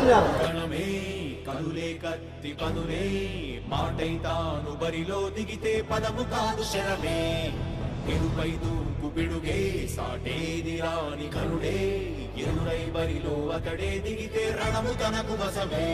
చేస్తున్నారు. కనులే కత్తి పనులే మాటై తాను బరిలో దిగితే పదము కాదు శరమే ఎరుపై దూకు పిడుగే సాటేది రాని కనుడే ఎరురై బరిలో అతడే దిగితే రణము తనకు వశమే.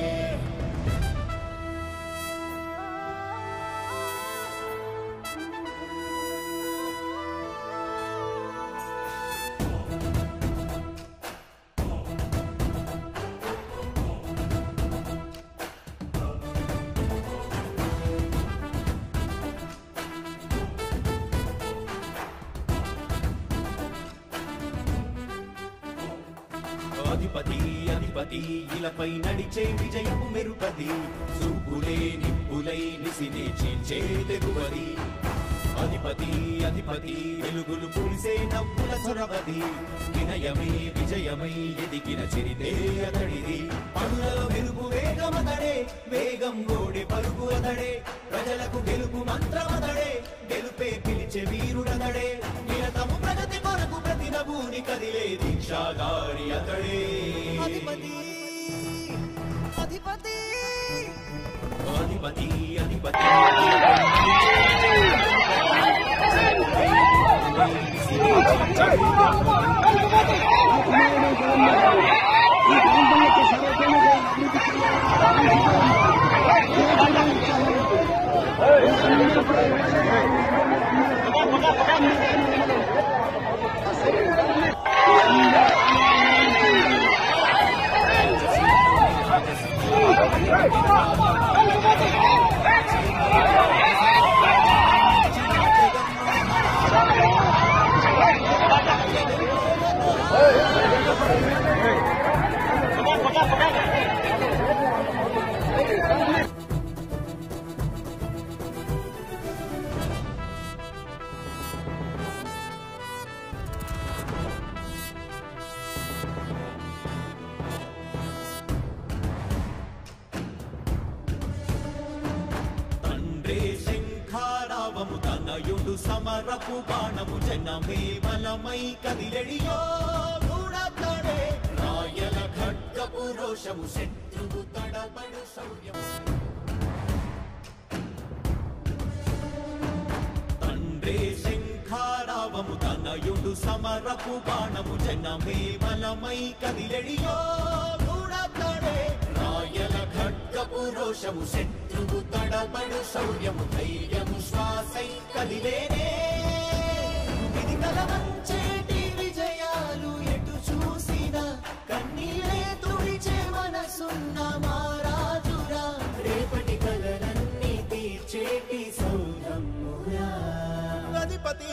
అధిపతి అధిపతి ఇలపై నడిచే విజయము మెరుపది చూపులే నిప్పులై నిసినే చీల్చే తెగువది. అధిపతి అధిపతి వెలుగులు పులిసే నవ్వుల చొరవది వినయమే విజయమై ఎదిగిన చరితే అతడిది. పనులలో మెరుపు వేగమతడే వేగం గోడే పరుగు అతడే ప్రజలకు గెలుపు మంత్రమతడే గెలుపే పిలిచే వీరుడతడే నిరతము ప్రగతి కొరకు ప్రతి నభూని కదిలే దీక్షాగారి అతడే. అధిపతి అధిపతి అధిపతి అధిపతి తనయుడు సమరపు బాణము జనమే బలమై కదిలెడియో గూడతడే రాయల ఖడ్గపు రోషము శత్రువు తడబడు శౌర్యము. తండ్రే శంఖారావము తనయుడు సమరపు బాణము జనమే బలమై కదిలెడియో గూడతడే రాయల ఖడ్గపు రోషము శత్రువు తడబడు శౌర్యము ధైర్యము శ్వాసై కదిలేనే ఇది కలవంచేటి విజయాలు ఎటు చూసినా కన్నీలే తుడిచే మనసున్న మారాజురా రేపటి కలలన్నీ తీర్చేటి సౌరమ్మురా. అధిపతి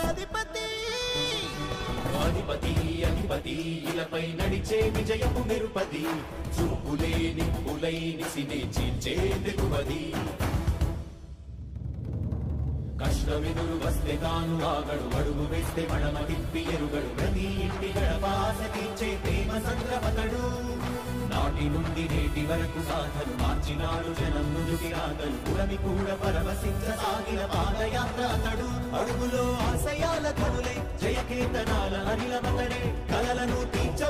అధిపతి అధిపతి అధిపతి ఇలపై నడిచే విజయము మెరుపది చూపులే నిప్పులై నిసినే చీల్చే తెగువది. కష్టమెదురు వస్తే తాను ఆగడు అడుగు వేస్తే మడమ తిప్పి ఎరుగడు ప్రతి ఇంటి గడపాస తీర్చే ప్రేమ సంద్రమతడు. నాటి నుండి నేటి వరకు సాధను మార్చినాడు జనం నుదుటి రాగలు పురమి కూడా పరవశించసాగిన పాదయాత్ర అతడు. అడుగులో ఆశయాల కనులే జయకేతనాల అనిలమతడే కలలను తీర్చ